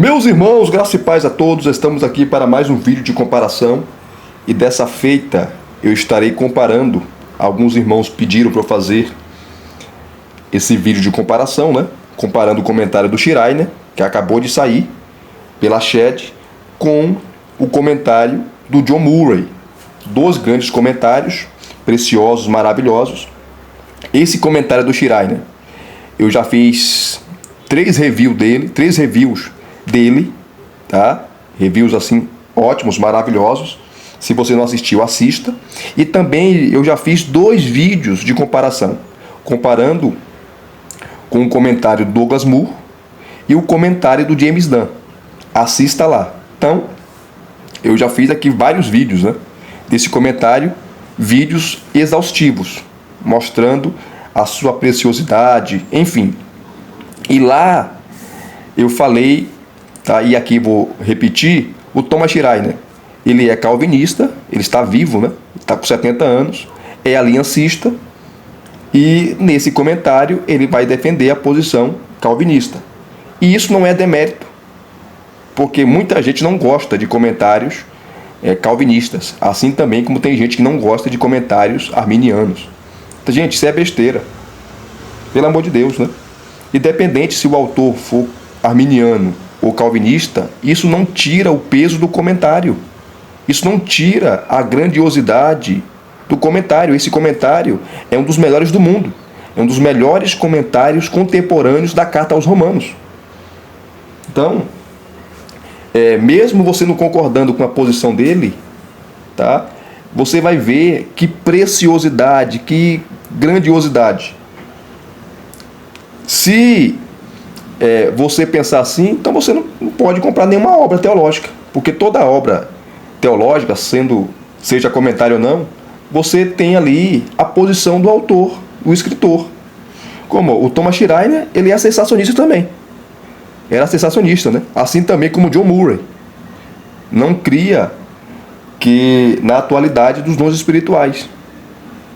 Meus irmãos, graça e paz a todos, estamos aqui para mais um vídeo de comparação e dessa feita eu estarei comparando. Alguns irmãos pediram para eu fazer esse vídeo de comparação, né? Comparando o comentário do Schreiner, que acabou de sair pela Shed, com o comentário do John Murray. Dois grandes comentários, preciosos, maravilhosos. Esse comentário do Schreiner, eu já fiz três reviews dele, tá? Reviews assim ótimos, maravilhosos. Se você não assistiu, assista. E também eu já fiz dois vídeos de comparação, comparando com o comentário do Douglas Moo e o comentário do James Dunn. Assista lá. Então, eu já fiz aqui vários vídeos, né, desse comentário, vídeos exaustivos, mostrando a sua preciosidade, enfim. E lá eu falei, tá, e aqui vou repetir, o Thomas Schreiner, ele é calvinista, ele está vivo, né? Está com 70 anos, é aliancista, e nesse comentário ele vai defender a posição calvinista. E isso não é demérito, porque muita gente não gosta de comentários calvinistas, assim também como tem gente que não gosta de comentários arminianos. Então, gente, isso é besteira, pelo amor de Deus, né? Independente se o autor for arminiano ou calvinista, isso não tira o peso do comentário. Isso não tira a grandiosidade do comentário. Esse comentário é um dos melhores do mundo. É um dos melhores comentários contemporâneos da Carta aos Romanos. Então, mesmo você não concordando com a posição dele, tá? Você vai ver que preciosidade, que grandiosidade. Se você pensar assim, então você não pode comprar nenhuma obra teológica, porque toda obra teológica, seja comentário ou não, você tem ali a posição do autor, o escritor. Como o Thomas Schreiner, ele é sensacionista também. Era sensacionista, né? Assim também como John Murray. Não cria que na atualidade dos dons espirituais,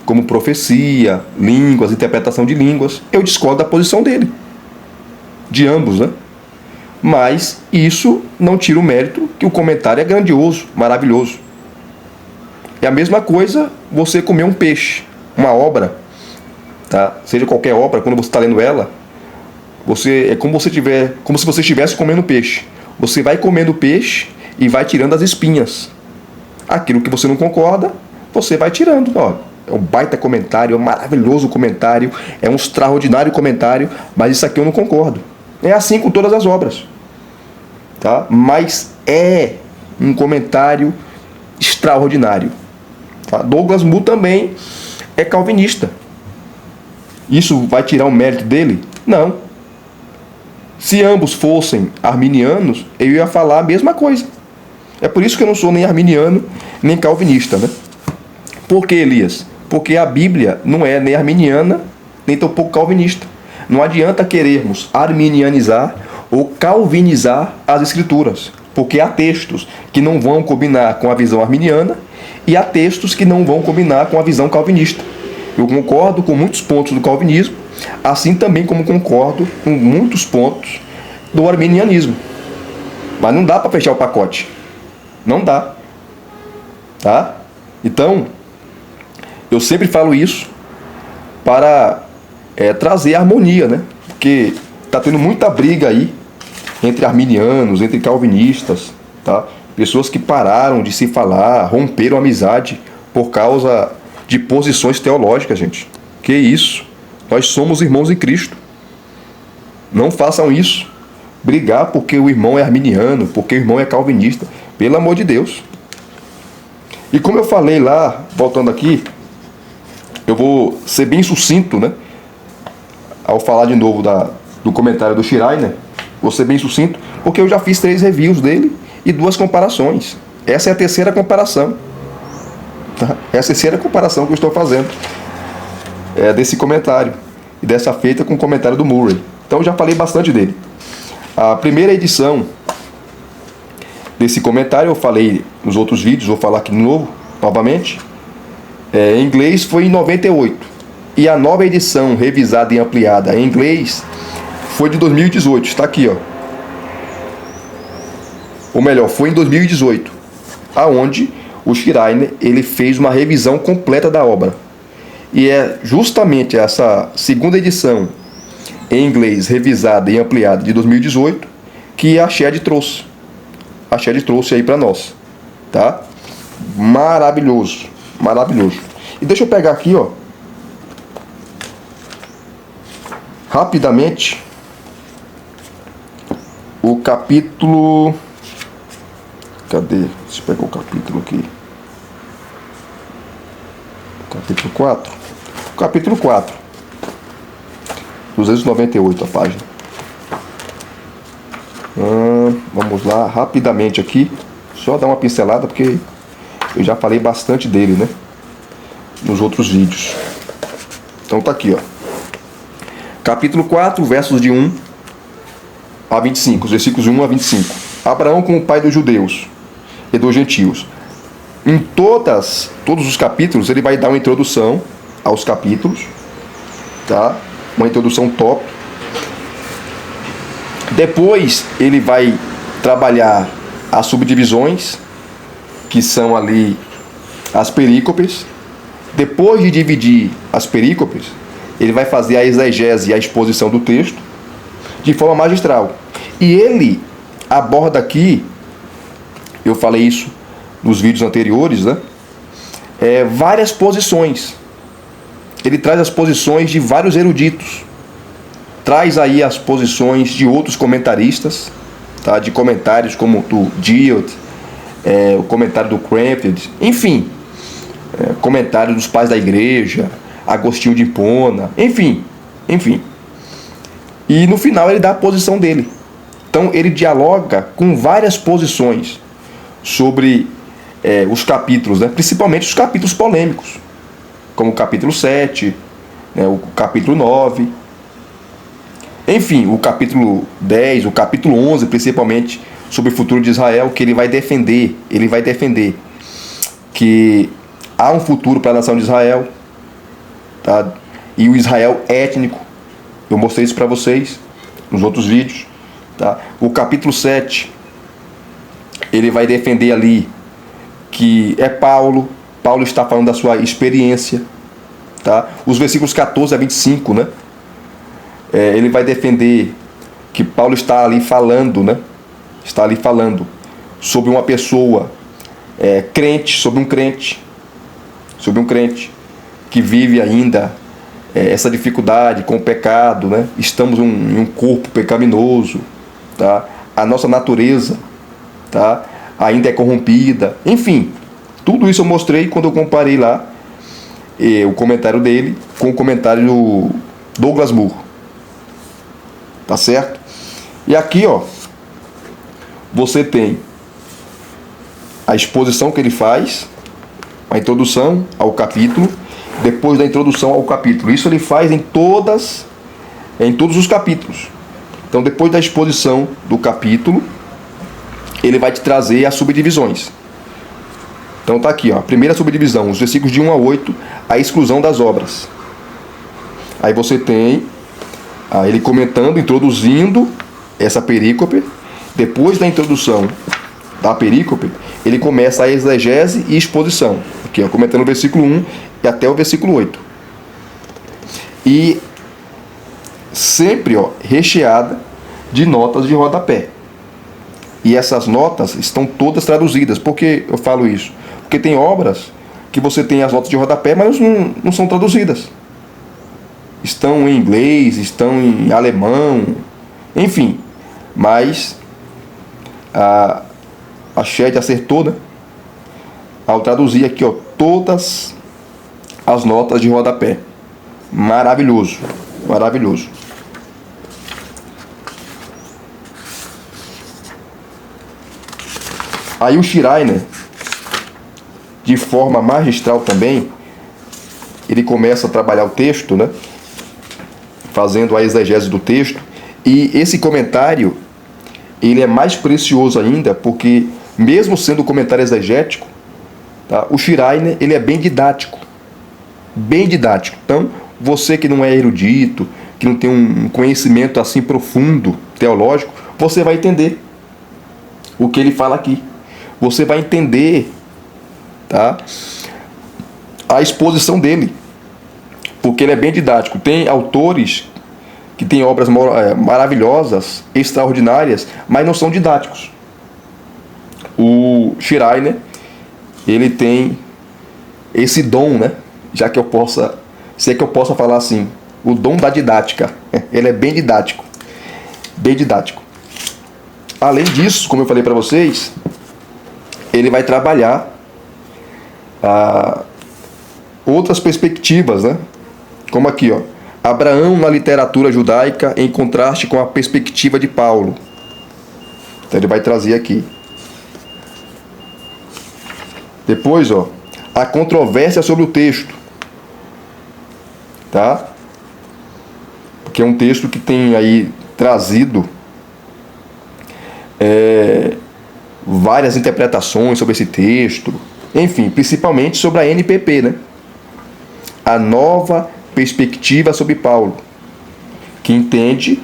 como profecia, línguas, interpretação de línguas. Eu discordo da posição dele, de ambos, né? Mas isso não tira o mérito que o comentário é grandioso, maravilhoso. É a mesma coisa você comer um peixe, uma obra, tá? Seja qualquer obra, quando você está lendo ela, é como se você estivesse comendo peixe. Você vai comendo peixe e vai tirando as espinhas. Aquilo que você não concorda, você vai tirando, ó. É um baita comentário, é um maravilhoso comentário, é um extraordinário comentário, mas isso aqui eu não concordo. É assim com todas as obras, tá? Mas é um comentário extraordinário, tá? Douglas Moo também é calvinista. Isso vai tirar o mérito dele? Não. Se ambos fossem arminianos, eu ia falar a mesma coisa. É por isso que eu não sou nem arminiano, nem calvinista, né? Por que, Elias? Porque a Bíblia não é nem arminiana, nem tampouco calvinista. Não adianta querermos arminianizar ou calvinizar as Escrituras, porque há textos que não vão combinar com a visão arminiana e há textos que não vão combinar com a visão calvinista. Eu concordo com muitos pontos do calvinismo, assim também como concordo com muitos pontos do arminianismo. Mas não dá para fechar o pacote. Não dá. Tá? Então, eu sempre falo isso para trazer harmonia, né? Porque está tendo muita briga aí entre arminianos, entre calvinistas, tá? Pessoas que pararam de se falar, romperam a amizade por causa de posições teológicas, gente. Que isso? Nós somos irmãos em Cristo. Não façam isso. Brigar porque o irmão é arminiano, porque o irmão é calvinista. Pelo amor de Deus. E como eu falei lá, voltando aqui, eu vou ser bem sucinto, né? Ao falar de novo do comentário do Schreiner, vou ser bem sucinto, porque eu já fiz 3 reviews dele e 2 comparações. Essa é a terceira comparação. Tá? Essa é a terceira comparação que eu estou fazendo desse comentário. E dessa feita com o comentário do Murray. Então eu já falei bastante dele. A primeira edição desse comentário, eu falei nos outros vídeos, vou falar aqui de novo, novamente. Em inglês foi em 98. E a nova edição, revisada e ampliada em inglês, foi de 2018. Está aqui, ó. ou melhor, foi em 2018, aonde o Schreiner ele fez uma revisão completa da obra. E é justamente essa segunda edição em inglês, revisada e ampliada de 2018, que a Shed trouxe. A Shed trouxe aí para nós, tá? Maravilhoso, maravilhoso. E deixa eu pegar aqui, ó, rapidamente, o capítulo... Cadê? Deixa eu pegar o capítulo aqui. Capítulo 4. Capítulo 4. 298 a página. Vamos lá, rapidamente aqui. Só dar uma pincelada, porque eu já falei bastante dele, né? Nos outros vídeos. Então tá aqui, ó. Capítulo 4, versos de 1 a 25. Os versículos 1 a 25. Abraão como pai dos judeus e dos gentios. Em todos os capítulos, ele vai dar uma introdução aos capítulos, tá? Uma introdução top. Depois, ele vai trabalhar as subdivisões, que são ali as perícopes. Depois de dividir as perícopes, ele vai fazer a exegese e a exposição do texto de forma magistral. E ele aborda aqui, eu falei isso nos vídeos anteriores, né? Várias posições. Ele traz as posições de vários eruditos. Traz aí as posições de outros comentaristas, tá? De comentários como do Diot, o comentário do Cramped, enfim, comentário dos pais da igreja, Agostinho de Hipona, enfim. E no final ele dá a posição dele. Então ele dialoga com várias posições sobre os capítulos, né? Principalmente os capítulos polêmicos, como o capítulo 7, né? O capítulo 9, enfim, o capítulo 10, o capítulo 11, principalmente sobre o futuro de Israel, que ele vai defender que há um futuro para a nação de Israel, tá? E o Israel étnico, eu mostrei isso para vocês nos outros vídeos, tá? O capítulo 7, ele vai defender ali que Paulo está falando da sua experiência, tá? Os versículos 14 a 25, né? Ele vai defender que Paulo está ali falando, né? Está ali falando sobre uma pessoa crente, sobre um crente que vive ainda essa dificuldade com o pecado, né? Estamos em um corpo pecaminoso, tá? A nossa natureza, tá? Ainda é corrompida, enfim, tudo isso eu mostrei quando eu comparei lá o comentário dele com o comentário do Douglas Moore, tá certo? E aqui, ó, você tem a exposição que ele faz, a introdução ao capítulo, depois da introdução ao capítulo. Isso ele faz em todos os capítulos. Então, depois da exposição do capítulo, ele vai te trazer as subdivisões. Então tá aqui, ó, a primeira subdivisão, os versículos de 1 a 8, a exclusão das obras. Aí você tem ele comentando, introduzindo essa perícope. Depois da introdução da perícope, ele começa a exegese e exposição. Aqui, ó, comentando o versículo 1 e até o versículo 8. E sempre, ó, recheada de notas de rodapé. E essas notas estão todas traduzidas. Por que eu falo isso? Porque tem obras que você tem as notas de rodapé, mas não são traduzidas. Estão em inglês, estão em alemão, enfim. Mas a Shed acertou, né? Ao traduzir aqui, ó, todas as notas de rodapé. Maravilhoso, maravilhoso. Aí o Schreiner, de forma magistral também, ele começa a trabalhar o texto, né? Fazendo a exegese do texto. E esse comentário, ele é mais precioso ainda, porque mesmo sendo um comentário exegético, tá? O Schreiner, ele é bem didático. Bem didático. Então, você que não é erudito, que não tem um conhecimento assim profundo, teológico, você vai entender. o que ele fala aqui. Você vai entender, tá, a exposição dele, porque ele é bem didático. Tem autores que têm obras maravilhosas, extraordinárias, mas não são didáticos. O Schreiner, ele tem esse dom, né? Já que eu possa, se é que eu possa falar assim, o dom da didática. Ele é bem didático, bem didático. Além disso, como eu falei para vocês, ele vai trabalhar outras perspectivas, né? Como aqui, ó, Abraão na literatura judaica em contraste com a perspectiva de Paulo. Então ele vai trazer aqui. Depois, ó, a controvérsia sobre o texto, tá? Porque é um texto que tem aí trazido várias interpretações sobre esse texto, enfim, principalmente sobre a NPP, né? A nova perspectiva sobre Paulo, que entende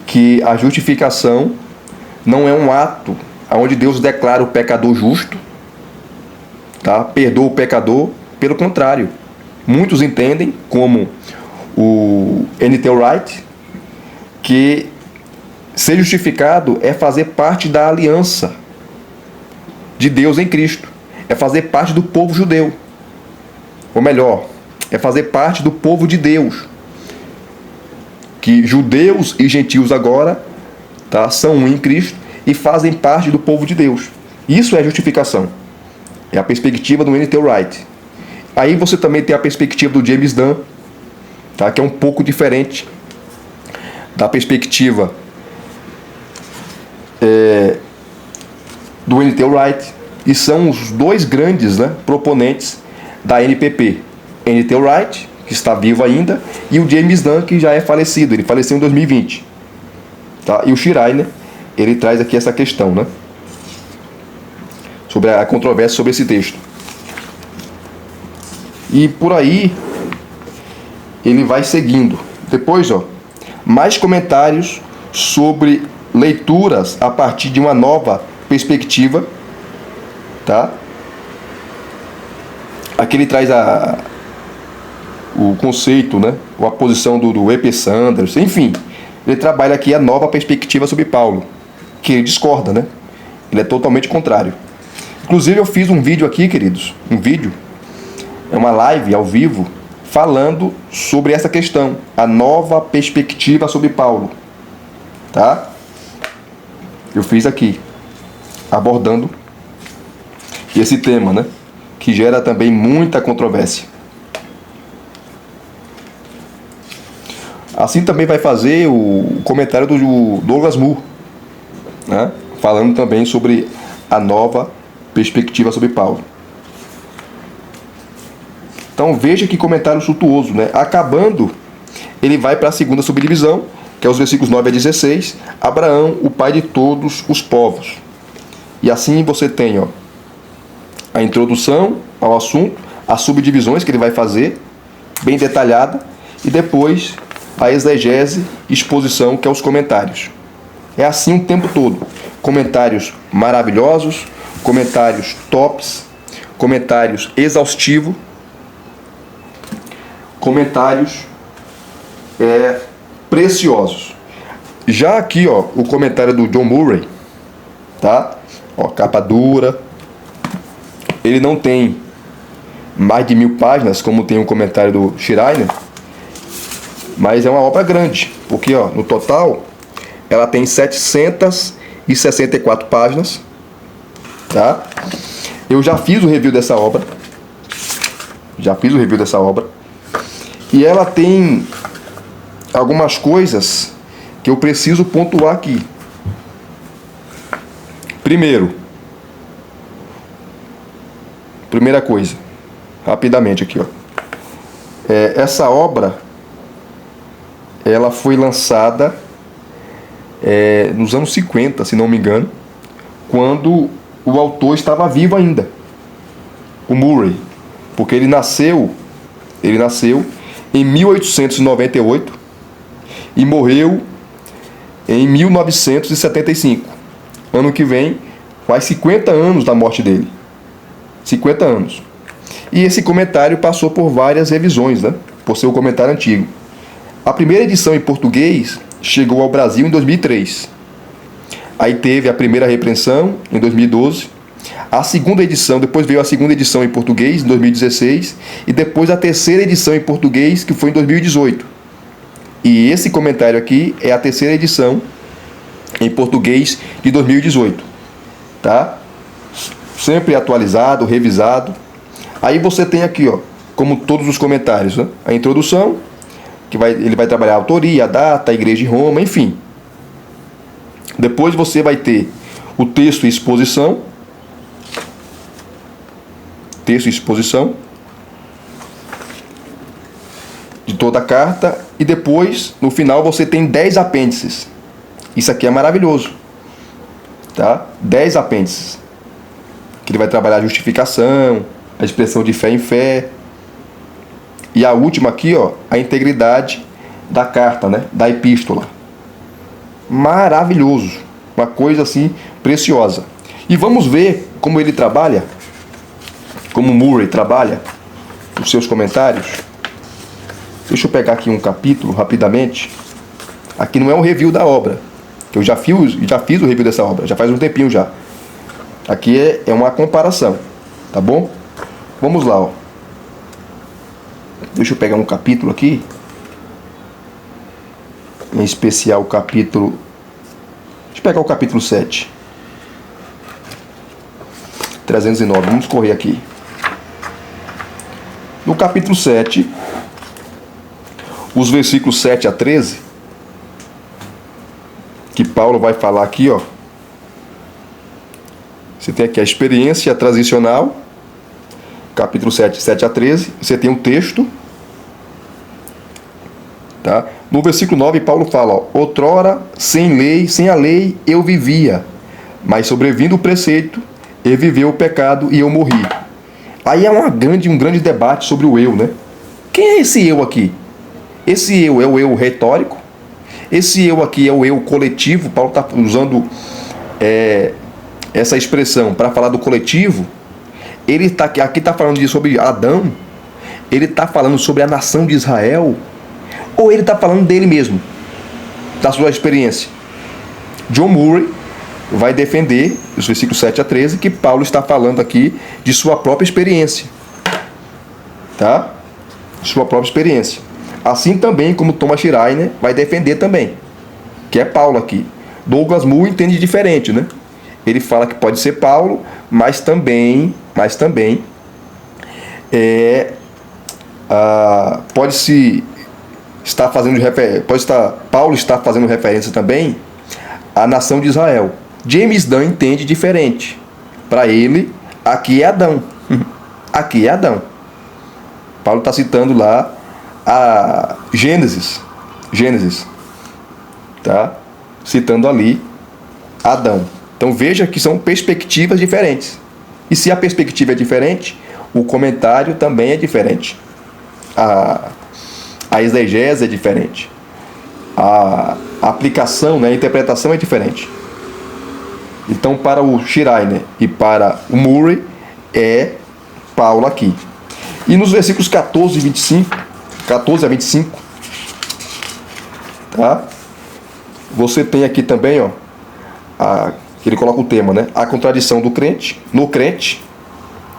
que a justificação não é um ato onde Deus declara o pecador justo, tá? Perdoa o pecador. Pelo contrário, muitos entendem, como o N.T. Wright, que ser justificado é fazer parte da aliança de Deus em Cristo, é fazer parte do povo judeu, ou melhor, é fazer parte do povo de Deus, que judeus e gentios agora, tá, são um em Cristo e fazem parte do povo de Deus. Isso é justificação. É a perspectiva do N.T. Wright. Aí você também tem a perspectiva do James Dunn, tá, que é um pouco diferente da perspectiva do N.T. Wright, e são os dois grandes, né, proponentes da NPP. N.T. Wright, que está vivo ainda, e o James Dunn, que já é falecido. Ele faleceu em 2020. Tá? E o Schreiner, ele traz aqui essa questão, né, sobre a controvérsia sobre esse texto. E por aí ele vai seguindo. Depois, ó, mais comentários sobre leituras a partir de uma nova perspectiva, tá? Aqui ele traz o conceito, né? Ou a posição do E.P. Sanders, enfim, ele trabalha aqui a nova perspectiva sobre Paulo, que ele discorda, né? Ele é totalmente contrário. Inclusive eu fiz um vídeo aqui, queridos, é uma live ao vivo, falando sobre essa questão, a nova perspectiva sobre Paulo, tá? Eu fiz aqui, abordando esse tema, né? Que gera também muita controvérsia. Assim também vai fazer o comentário do Douglas Moo, né? Falando também sobre a nova perspectiva sobre Paulo. Então veja que comentário suntuoso, né? Acabando, ele vai para a segunda subdivisão, que é os versículos 9 a 16, Abraão, o pai de todos os povos. E assim você tem, ó, a introdução ao assunto, as subdivisões que ele vai fazer, bem detalhada, e depois a exegese, exposição, que é os comentários. É assim o tempo todo. Comentários maravilhosos, comentários tops, comentários exaustivos, comentários preciosos. Já aqui, ó, o comentário do John Murray, tá? Ó, capa dura. Ele não tem mais de 1000 páginas, como tem o comentário do Schreiner, mas é uma obra grande, porque, ó, no total ela tem 764 páginas, tá? Eu já fiz o review dessa obra, e ela tem algumas coisas que eu preciso pontuar aqui. Primeira coisa, rapidamente aqui, ó. Essa obra, ela foi lançada nos anos 50, se não me engano, quando o autor estava vivo ainda, o Murray, porque ele nasceu em 1898 e morreu em 1975. Ano que vem Faz 50 anos da morte dele. 50 anos. E esse comentário passou por várias revisões, né? Por ser um comentário antigo. A primeira edição em português chegou ao Brasil em 2003. Aí teve a primeira repreensão em 2012. A segunda edição, depois veio a segunda edição em português em 2016. E depois a terceira edição em português, que foi em 2018. E esse comentário aqui é a terceira edição em português de 2018. Tá? Sempre atualizado, revisado. Aí você tem aqui, ó, como todos os comentários, né? A introdução, que ele vai trabalhar a autoria, a data, a igreja de Roma, enfim. Depois você vai ter o texto e exposição. Texto e exposição de toda a carta. E depois, no final, você tem 10 apêndices. Isso aqui é maravilhoso. Tá? 10 apêndices. Que ele vai trabalhar a justificação, a expressão de fé em fé. E a última aqui, ó, a integridade da carta, né? Da epístola. Maravilhoso. Uma coisa assim preciosa. E vamos ver como ele trabalha, como Murray trabalha os seus comentários. Deixa eu pegar aqui um capítulo rapidamente. Aqui não é um review da obra, que eu já fiz o review dessa obra, já faz um tempinho já. Aqui é uma comparação, tá bom? Vamos lá, ó. Deixa eu pegar um capítulo aqui. Em especial o capítulo... Deixa eu pegar o capítulo 7. 309, vamos correr aqui. No capítulo 7, os versículos 7 a 13, que Paulo vai falar aqui, ó. Você tem aqui a experiência transicional, capítulo 7, 7 a 13. Você tem um texto, tá? No versículo 9, Paulo fala, ó, outrora, sem a lei, eu vivia, mas sobrevindo o preceito, ele viveu o pecado e eu morri. Aí é um grande debate sobre o eu, né? Quem é esse eu aqui? Esse eu é o eu retórico? Esse eu aqui é o eu coletivo? Paulo está usando essa expressão para falar do coletivo. Ele tá, aqui está falando sobre Adão? Ele está falando sobre a nação de Israel? Ou ele está falando dele mesmo? Da sua experiência? John Murray vai defender, os versículos 7 a 13, que Paulo está falando aqui de sua própria experiência. Tá? Sua própria experiência. Assim também como Thomas Schreiner vai defender também, que é Paulo aqui. Douglas Moo entende diferente, né? Ele fala que pode ser Paulo, mas também Paulo está fazendo referência também à nação de Israel. James Dunn entende diferente. Para ele, aqui é Adão. Aqui é Adão. Paulo está citando lá a Gênesis, tá? Citando ali Adão. Então veja que são perspectivas diferentes. E se a perspectiva é diferente, o comentário também é diferente. A exegese é diferente. A aplicação, né, a interpretação é diferente. Então, para o Schreiner e para o Murray, é Paulo aqui. E nos versículos 14 a 25, tá? Você tem aqui também, ó, que ele coloca o tema, né? A contradição do crente, no crente,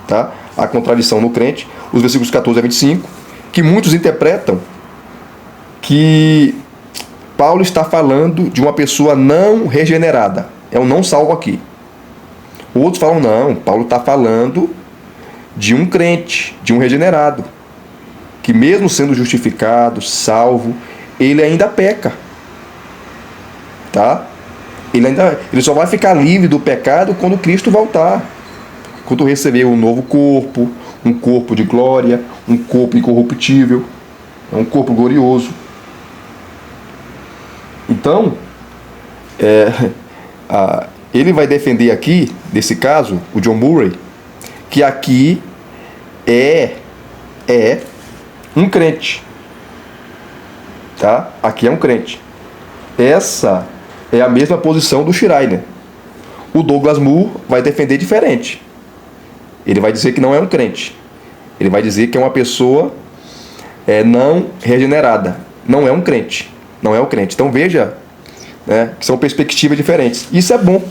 tá? A contradição no crente, os versículos 14 a 25, que muitos interpretam que Paulo está falando de uma pessoa não regenerada. É um não salvo aqui. Outros falam, não, Paulo está falando de um crente, de um regenerado, que mesmo sendo justificado, salvo, ele ainda peca. Tá? Ele só vai ficar livre do pecado quando Cristo voltar. Quando receber um novo corpo, um corpo de glória, um corpo incorruptível, um corpo glorioso. Então, ele vai defender aqui, nesse caso, o John Murray, que aqui é um crente. Tá? Aqui é um crente. Essa é a mesma posição do Schreiner. O Douglas Moo vai defender diferente. Ele vai dizer que não é um crente. Ele vai dizer que é uma pessoa não regenerada. Não é um crente. Não é um crente. Então veja, né, que são perspectivas diferentes. Isso é bom.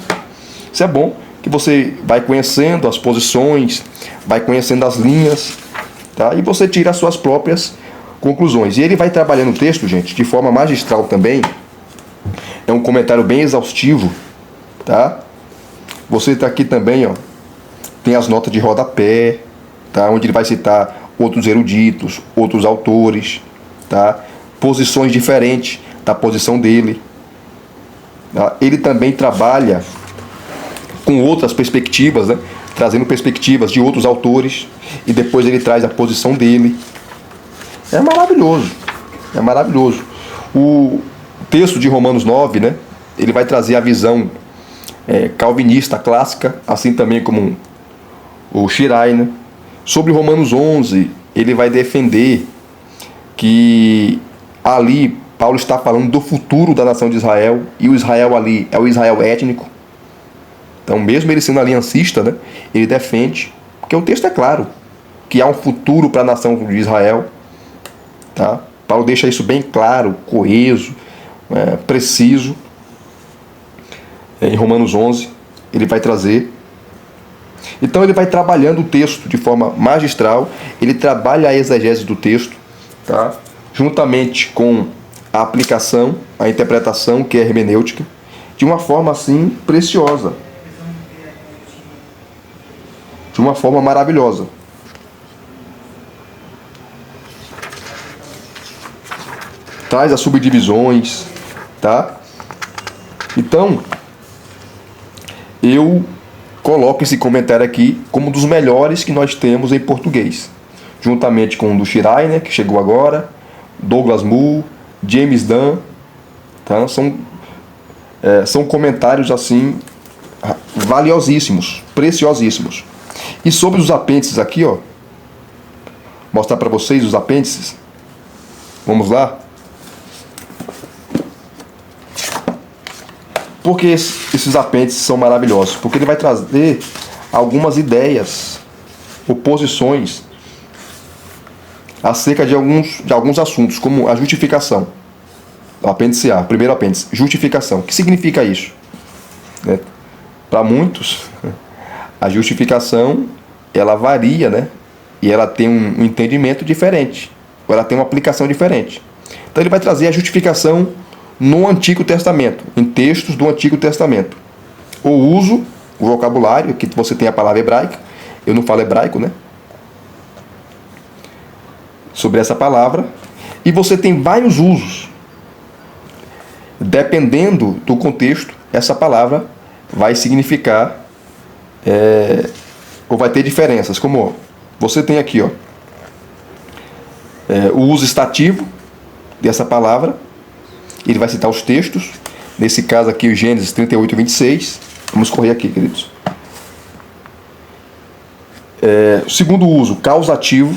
Isso é bom, que você vai conhecendo as posições, vai conhecendo as linhas, tá? E você tira as suas próprias conclusões. E ele vai trabalhando o texto, gente, de forma magistral também. É um comentário bem exaustivo, tá? Você está aqui também, ó, tem as notas de rodapé, tá? Onde ele vai citar outros eruditos, outros autores, tá? Posições diferentes da posição dele. Tá? Ele também trabalha com outras perspectivas, né? Trazendo perspectivas de outros autores, e depois ele traz a posição dele. É maravilhoso, é maravilhoso. O texto de Romanos 9, né? Ele vai trazer a visão calvinista clássica, assim também como o Schreiner. Sobre Romanos 11, ele vai defender que ali Paulo está falando do futuro da nação de Israel, e o Israel ali é o Israel étnico. Então, mesmo ele sendo aliancista, né, ele defende, porque o texto é claro, que há um futuro para a nação de Israel. Tá? Paulo deixa isso bem claro, coeso, preciso. Em Romanos 11, ele vai trazer. Então, ele vai trabalhando o texto de forma magistral, ele trabalha a exegese do texto, tá? Juntamente com a aplicação, a interpretação, que é a hermenêutica, de uma forma assim preciosa. De uma forma maravilhosa. Traz as subdivisões, tá? Então, eu coloco esse comentário aqui como um dos melhores que nós temos em português, juntamente com o do Schreiner, que chegou agora, Douglas Moo, James Dunn, tá? São comentários assim valiosíssimos, preciosíssimos. E sobre os apêndices aqui, ó, mostrar para vocês os apêndices. Vamos lá? Por que esses apêndices são maravilhosos? Porque ele vai trazer algumas ideias, oposições acerca de alguns assuntos, como a justificação. O apêndice A, primeiro apêndice, justificação. O que significa isso? Né? Para muitos, a justificação, ela varia, né? E ela tem um entendimento diferente, ou ela tem uma aplicação diferente. Então ele vai trazer a justificação no Antigo Testamento, em textos do Antigo Testamento. O uso, o vocabulário, que você tem a palavra hebraica, eu não falo hebraico, né? Sobre essa palavra. E você tem vários usos. Dependendo do contexto, essa palavra vai significar ou vai ter diferenças. Como você tem aqui, ó, o uso estativo dessa palavra. Ele vai citar os textos. Nesse caso aqui, o Gênesis 38, 26. Vamos correr aqui, queridos. Segundo uso, causativo,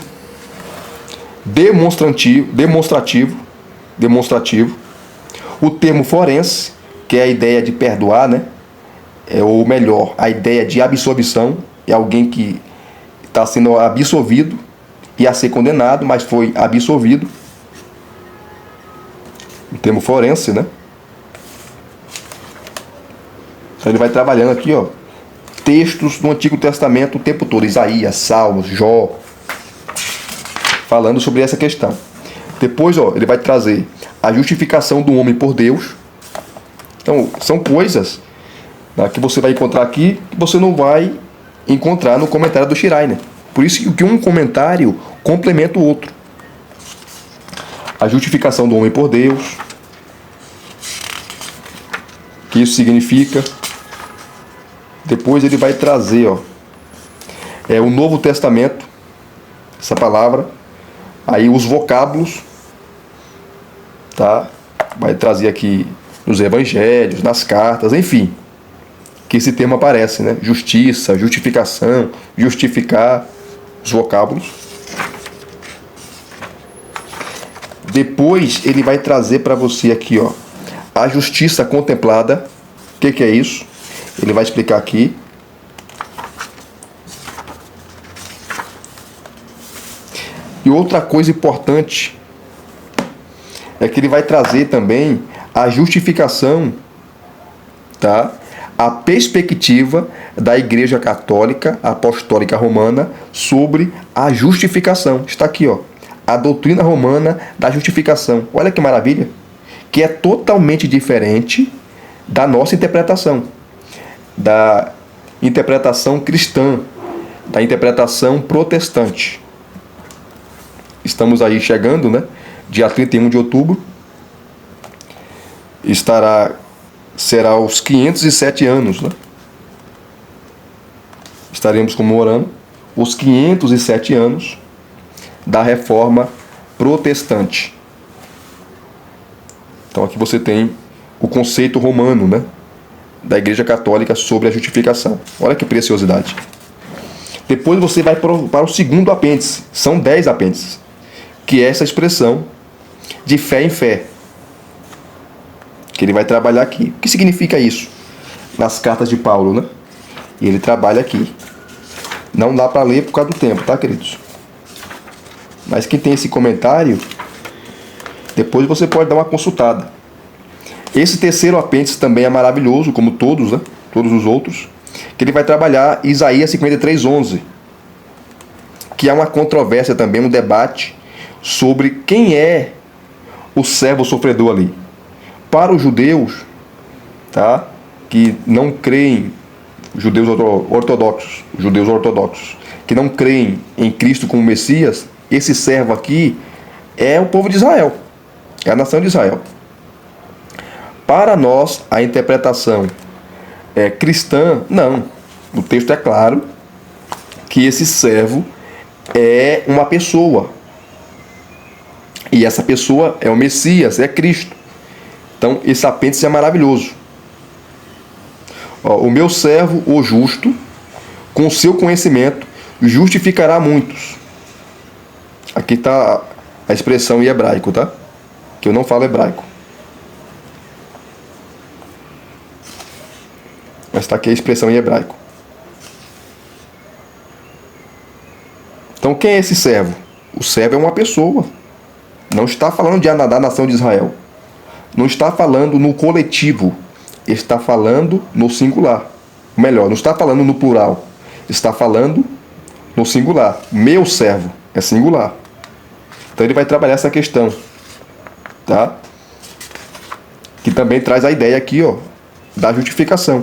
demonstrativo. O termo forense, que é a ideia de perdoar, né? Ou melhor, a ideia de absolvição. É alguém que está sendo absolvido, ia ser condenado, mas foi absolvido. O termo forense, né? Então ele vai trabalhando aqui, ó, textos do Antigo Testamento o tempo todo, Isaías, Salmos, Jó, falando sobre essa questão. Depois, ó, ele vai trazer a justificação do homem por Deus. Então, são coisas, né, que você vai encontrar aqui que você não vai encontrar no comentário do Schreiner. Por isso que um comentário complementa o outro. A justificação do homem por Deus, que isso significa. Depois ele vai trazer, ó, o Novo Testamento, essa palavra, aí os vocábulos, tá? Vai trazer aqui nos evangelhos, nas cartas, enfim, que esse termo aparece, né? Justiça, justificação, justificar, os vocábulos. Depois ele vai trazer para você aqui, ó, a justiça contemplada. O que é isso? Ele vai explicar aqui. E outra coisa importante é que ele vai trazer também a justificação, tá? A perspectiva da Igreja Católica Apostólica Romana sobre a justificação. Está aqui, ó, a doutrina romana da justificação. Olha que maravilha! Que é totalmente diferente da nossa interpretação, da interpretação cristã, da interpretação protestante. Estamos aí chegando, né? Dia 31 de outubro. Será os 507 anos, né? Estaremos comemorando os 507 anos da Reforma Protestante. Então aqui você tem o conceito romano, né, da Igreja Católica sobre a justificação. Olha que preciosidade. Depois você vai para o segundo apêndice. São 10 apêndices. Que é essa expressão de fé em fé. Que ele vai trabalhar aqui. O que significa isso? Nas cartas de Paulo, né? E ele trabalha aqui. Não dá para ler por causa do tempo, tá, queridos? Mas quem tem esse comentário, depois você pode dar uma consultada. Esse terceiro apêndice também é maravilhoso, como todos, né? Todos os outros. Que ele vai trabalhar Isaías 53:11. Que há uma controvérsia também, um debate sobre quem é o servo sofredor ali. Para os judeus, tá? Que não creem, judeus ortodoxos, que não creem em Cristo como Messias, esse servo aqui é o povo de Israel, é a nação de Israel. Para nós, a interpretação cristã, não. O texto é claro que esse servo é uma pessoa. E essa pessoa é o Messias, é Cristo. Então, esse apêndice é maravilhoso. Ó, o meu servo, o justo, com seu conhecimento, justificará muitos. Aqui está a expressão em hebraico, tá? Que eu não falo hebraico. Mas está aqui a expressão em hebraico. Então, quem é esse servo? O servo é uma pessoa. Não está falando da nação de Israel. Não está falando no coletivo. Está falando no singular. Melhor, não está falando no plural. Está falando no singular. Meu servo é singular. Então ele vai trabalhar essa questão. Tá? Que também traz a ideia aqui, ó, da justificação.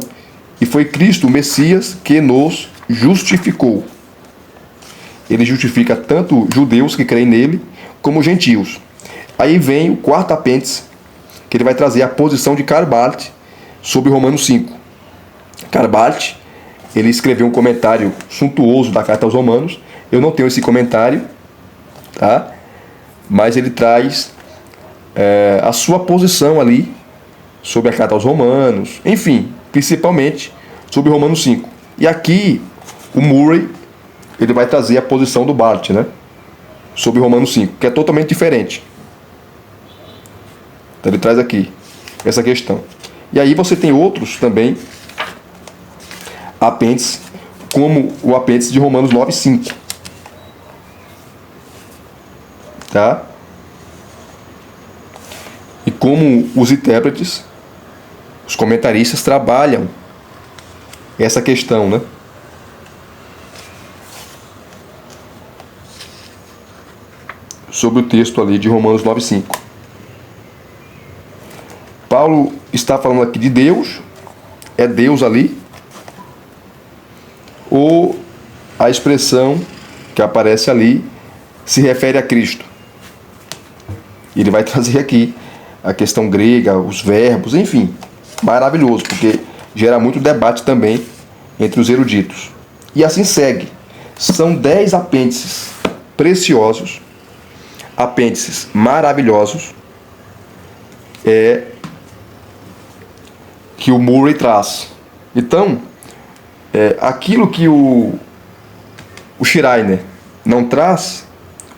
E foi Cristo, o Messias, que nos justificou. Ele justifica tanto judeus que creem nele, como gentios. Aí vem o quarto apêndice, que ele vai trazer a posição de Karl Barth sobre Romanos 5. Karl Barth, ele escreveu um comentário suntuoso da carta aos Romanos. Eu não tenho esse comentário, tá? Mas ele traz a sua posição ali sobre a carta aos Romanos, enfim, principalmente sobre Romanos 5. E aqui o Murray, ele vai trazer a posição do Barth, né, sobre Romanos 5, que é totalmente diferente. Então ele traz aqui essa questão. E aí você tem outros também apêndices, como o apêndice de Romanos 9:5. Tá? E como os intérpretes, os comentaristas trabalham essa questão, né? Sobre o texto ali de Romanos 9:5. Paulo está falando aqui de Deus, é Deus ali, ou a expressão que aparece ali se refere a Cristo. E ele vai trazer aqui a questão grega, os verbos, enfim, maravilhoso, porque gera muito debate também entre os eruditos. E assim segue. São 10 apêndices preciosos, apêndices maravilhosos, que o Murray traz. Então, aquilo que o Schreiner não traz,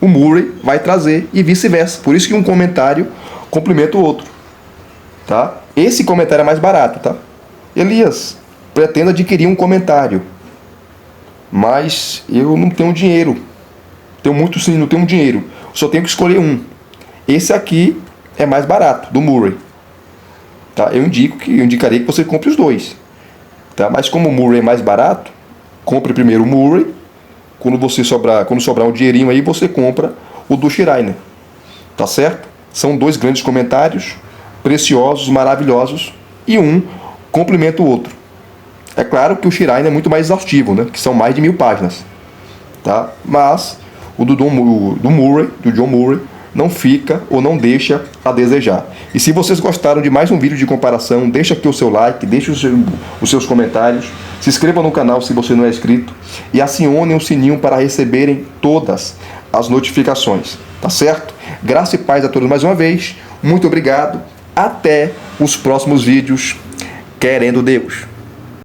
o Murray vai trazer e vice-versa. Por isso que um comentário complementa o outro, tá? Esse comentário é mais barato, tá? Elias, pretendo adquirir um comentário, mas eu não tenho dinheiro. Tenho muito sim, não tenho dinheiro. Só tenho que escolher um. Esse aqui é mais barato, do Murray. Tá? Eu indicarei que você compre os dois. Tá? Mas como o Murray é mais barato, compre primeiro o Murray. Quando sobrar um dinheirinho aí, você compra o do Schreiner. Tá certo? São dois grandes comentários, preciosos, maravilhosos, e um complementa o outro. É claro que o Schreiner é muito mais exaustivo, né? Que são mais de 1000 páginas. Tá? Mas o do John Murray, não fica ou não deixa a desejar. E se vocês gostaram de mais um vídeo de comparação, deixa aqui o seu like, deixe os seus comentários, se inscreva no canal se você não é inscrito e acionem o sininho para receberem todas as notificações. Tá certo? Graça e paz a todos mais uma vez. Muito obrigado. Até os próximos vídeos. Querendo Deus.